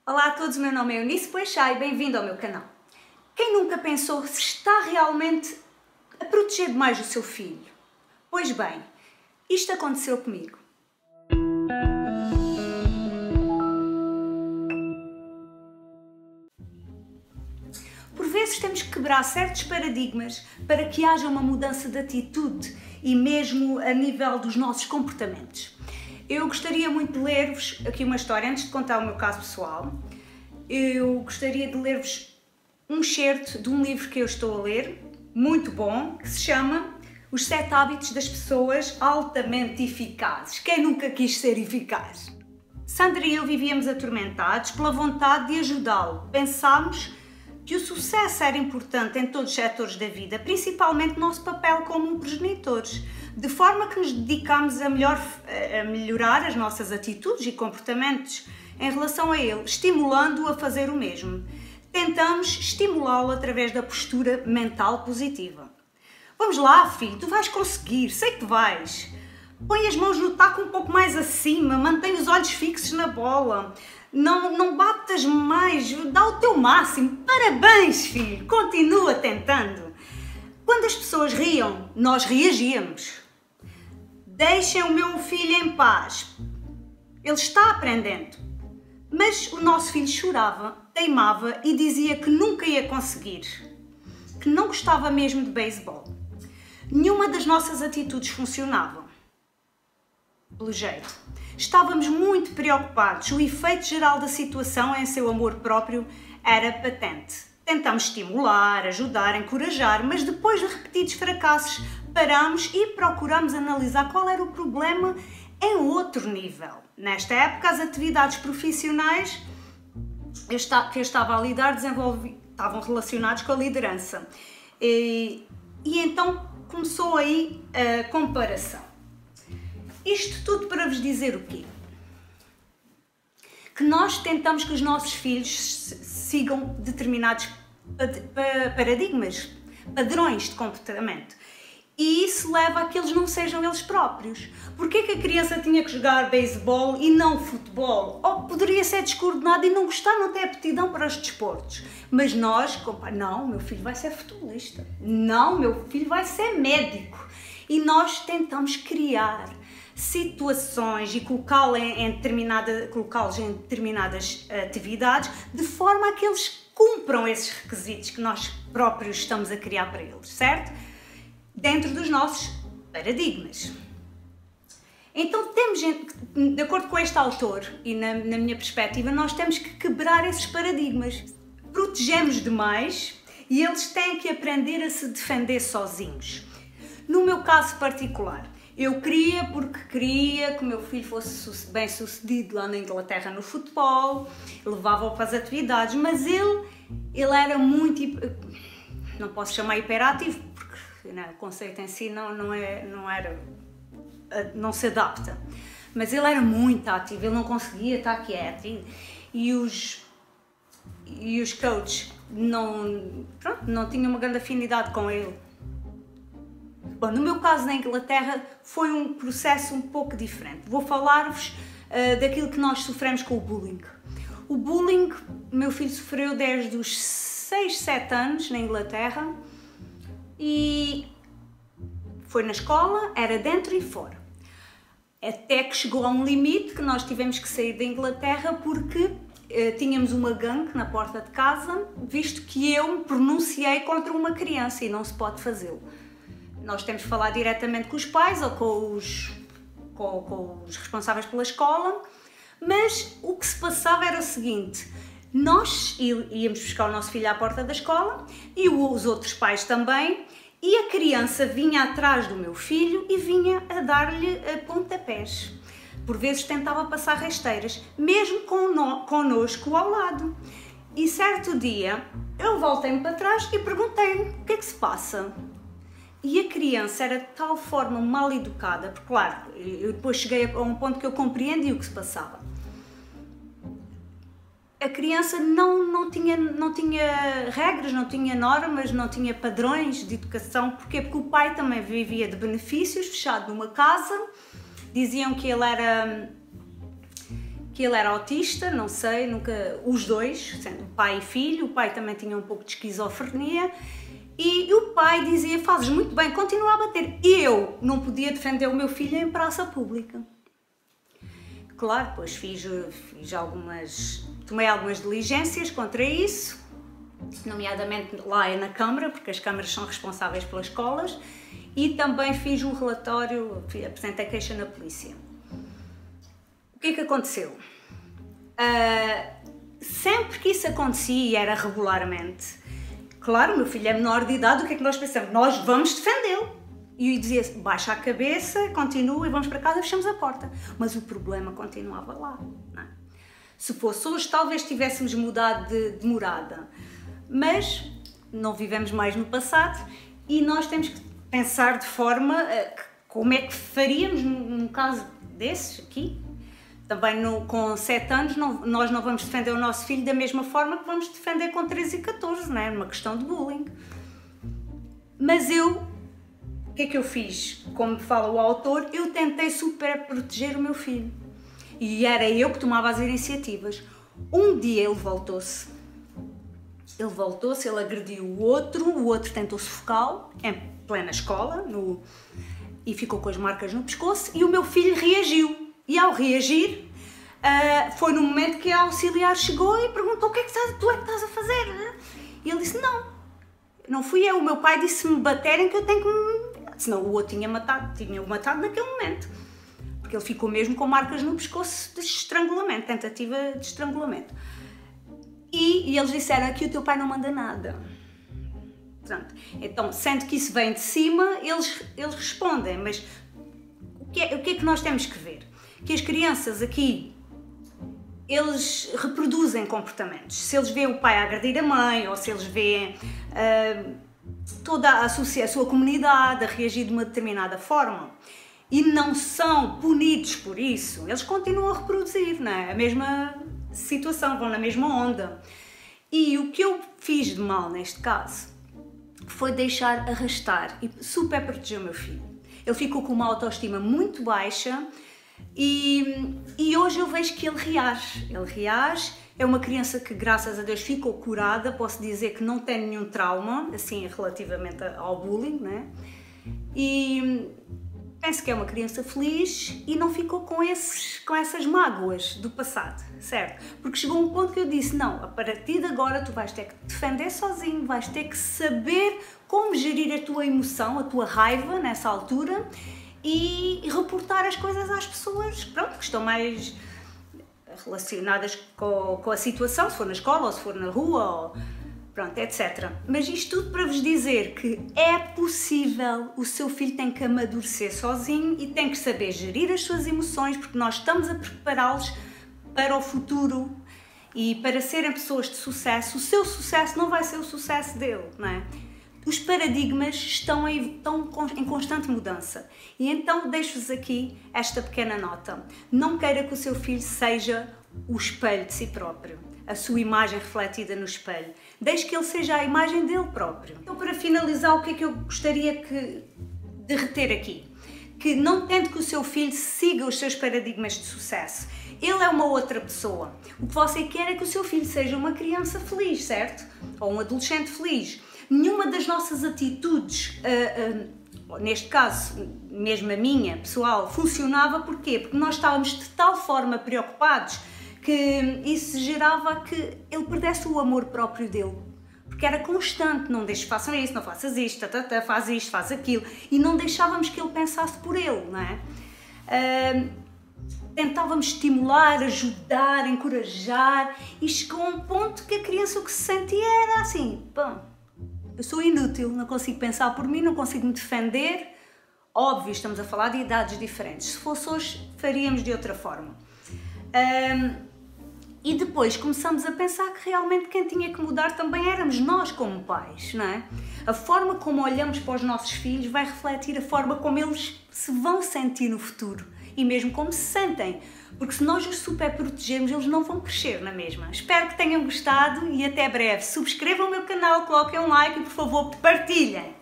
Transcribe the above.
Olá a todos, o meu nome é Eunice Poixá e bem-vindo ao meu canal. Quem nunca pensou se está realmente a proteger demais o seu filho? Pois bem, isto aconteceu comigo. Por vezes temos que quebrar certos paradigmas para que haja uma mudança de atitude e mesmo a nível dos nossos comportamentos. Eu gostaria muito de ler-vos aqui uma história, antes de contar o meu caso pessoal. Eu gostaria de ler-vos um excerto de um livro que eu estou a ler, muito bom, que se chama Os 7 Hábitos das Pessoas Altamente Eficazes. Quem nunca quis ser eficaz? Sandra e eu vivíamos atormentados pela vontade de ajudá-lo. Pensámos que o sucesso era importante em todos os setores da vida, principalmente no nosso papel como progenitores, de forma que nos dedicámos a melhorar as nossas atitudes e comportamentos em relação a ele, estimulando-o a fazer o mesmo. Tentamos estimulá-lo através da postura mental positiva. Vamos lá, filho, tu vais conseguir, sei que vais. Põe as mãos no taco um pouco mais acima, mantém os olhos fixos na bola. Não batas mais, dá o teu máximo. Parabéns, filho, continua tentando. Quando as pessoas riam, nós reagíamos. Deixem o meu filho em paz. Ele está aprendendo. Mas o nosso filho chorava, teimava e dizia que nunca ia conseguir, que não gostava mesmo de beisebol. Nenhuma das nossas atitudes funcionava. Pelo jeito, estávamos muito preocupados. O efeito geral da situação em seu amor próprio era patente. Tentamos estimular, ajudar, encorajar, mas depois de repetidos fracassos, paramos e procuramos analisar qual era o problema em outro nível. Nesta época, as atividades profissionais que eu estava a lidar estavam relacionadas com a liderança. E então começou aí a comparação. Isto tudo para vos dizer o quê? Que nós tentamos que os nossos filhos sigam determinados paradigmas, padrões de comportamento. E isso leva a que eles não sejam eles próprios. Porquê que a criança tinha que jogar beisebol e não futebol? Ou poderia ser descoordenado e não gostar, não ter aptidão para os desportos. Mas nós, não, meu filho vai ser futebolista. Não, meu filho vai ser médico. E nós tentamos criar situações e colocá-los em determinadas atividades de forma a que eles cumpram esses requisitos que nós próprios estamos a criar para eles, certo? Dentro dos nossos paradigmas. Então temos, de acordo com este autor e na minha perspectiva, nós temos que quebrar esses paradigmas. Protegemos demais e eles têm que aprender a se defender sozinhos. No meu caso particular, eu queria que o meu filho fosse bem sucedido lá na Inglaterra no futebol, levava-o para as atividades, mas ele era muito, não posso chamar hiperativo, porque o conceito em si não se adapta, mas ele era muito ativo, ele não conseguia estar quieto e os coaches não tinham uma grande afinidade com ele. Bom, no meu caso na Inglaterra foi um processo um pouco diferente. Vou falar-vos daquilo que nós sofremos com o bullying. O bullying, meu filho sofreu desde os 6, 7 anos na Inglaterra e foi na escola, era dentro e fora. Até que chegou a um limite que nós tivemos que sair da Inglaterra porque tínhamos uma gangue na porta de casa, visto que eu me pronunciei contra uma criança e não se pode fazê-lo. Nós temos que falar diretamente com os pais ou com os responsáveis pela escola, mas o que se passava era o seguinte: nós íamos buscar o nosso filho à porta da escola e os outros pais também, e a criança vinha atrás do meu filho e vinha a dar-lhe pontapés. Por vezes tentava passar rasteiras, mesmo connosco ao lado. E certo dia eu voltei-me para trás e perguntei-lhe: o que é que se passa? E a criança era de tal forma mal educada, porque claro, eu depois cheguei a um ponto que eu compreendi o que se passava. A criança não tinha regras, não tinha normas, não tinha padrões de educação. Porquê? Porque o pai também vivia de benefícios, fechado numa casa. Diziam que ele que ele era autista, não sei, nunca, os dois, sendo pai e filho. O pai também tinha um pouco de esquizofrenia e o pai dizia: fazes muito bem, continua a bater. Eu não podia defender o meu filho em praça pública. Claro, depois tomei algumas diligências contra isso, nomeadamente lá na Câmara, porque as câmaras são responsáveis pelas escolas, e também fiz um relatório, apresentei queixa na polícia. O que é que aconteceu? Sempre que isso acontecia, e era regularmente, claro, o meu filho é menor de idade, o que é que nós pensamos? Nós vamos defendê-lo. E eu dizia: baixa a cabeça, continua e vamos para casa, fechamos a porta. Mas o problema continuava lá, não é? Se fosse hoje, talvez tivéssemos mudado de morada, mas não vivemos mais no passado e nós temos que pensar de forma como é que faríamos num caso desses aqui. Também com 7 anos nós não vamos defender o nosso filho da mesma forma que vamos defender com 13 e 14, não é? Uma questão de bullying. Mas o que é que eu fiz? Como fala o autor, eu tentei super proteger o meu filho. E era eu que tomava as iniciativas. Um dia ele voltou-se, ele agrediu o outro tentou sufocá-lo em plena escola e ficou com as marcas no pescoço, e o meu filho reagiu. E ao reagir, foi no momento que a auxiliar chegou e perguntou: o que é que tu estás a fazer? E ele disse: não fui eu, o meu pai disse: se me baterem que eu tenho que me... Senão o outro tinha-o matado naquele momento. Porque ele ficou mesmo com marcas no pescoço de estrangulamento, tentativa de estrangulamento. E eles disseram: aqui o teu pai não manda nada. Pronto. Então, sendo que isso vem de cima, eles respondem, mas o que é que nós temos que ver? Que as crianças aqui, eles reproduzem comportamentos. Se eles veem o pai a agredir a mãe, ou se eles veem toda a sua comunidade a reagir de uma determinada forma e não são punidos por isso, eles continuam a reproduzir, não é? A mesma situação, vão na mesma onda. E o que eu fiz de mal neste caso foi deixar arrastar e super proteger o meu filho. Ele ficou com uma autoestima muito baixa e hoje eu vejo que ele reage. Ele reage, é uma criança que, graças a Deus, ficou curada. Posso dizer que não tem nenhum trauma, assim, relativamente ao bullying, né? E penso que é uma criança feliz e não ficou com essas mágoas do passado, certo? Porque chegou um ponto que eu disse: não, a partir de agora tu vais ter que te defender sozinho, vais ter que saber como gerir a tua emoção, a tua raiva nessa altura e reportar as coisas às pessoas, pronto, que estão mais relacionadas com a situação, se for na escola ou se for na rua, pronto, etc. Mas isto tudo para vos dizer que é possível, o seu filho tem que amadurecer sozinho e tem que saber gerir as suas emoções, porque nós estamos a prepará-los para o futuro e para serem pessoas de sucesso. O seu sucesso não vai ser o sucesso dele, não é? Os paradigmas estão em constante mudança. E então deixo-vos aqui esta pequena nota. Não queira que o seu filho seja o espelho de si próprio, a sua imagem refletida no espelho. Deixe que ele seja a imagem dele próprio. Então, para finalizar, o que é que eu gostaria de reter aqui? Que não tente que o seu filho siga os seus paradigmas de sucesso. Ele é uma outra pessoa. O que você quer é que o seu filho seja uma criança feliz, certo? Ou um adolescente feliz. Nenhuma das nossas atitudes, neste caso, mesmo a minha, pessoal, funcionava. Porquê? Porque nós estávamos de tal forma preocupados que isso gerava que ele perdesse o amor próprio dele. Porque era constante: não deixes que façam isso, não faças isto, faz isto, faz aquilo. E não deixávamos que ele pensasse por ele, não é? Tentávamos estimular, ajudar, encorajar, e chegou a um ponto que a criança o que se sentia era assim: bom, eu sou inútil, não consigo pensar por mim, não consigo me defender. Óbvio, estamos a falar de idades diferentes. Se fosse hoje, faríamos de outra forma. E depois começamos a pensar que realmente quem tinha que mudar também éramos nós como pais, não é? A forma como olhamos para os nossos filhos vai refletir a forma como eles se vão sentir no futuro e mesmo como se sentem. Porque se nós os super protegermos, eles não vão crescer na mesma. Espero que tenham gostado e até breve. Subscrevam o meu canal, coloquem um like e, por favor, partilhem!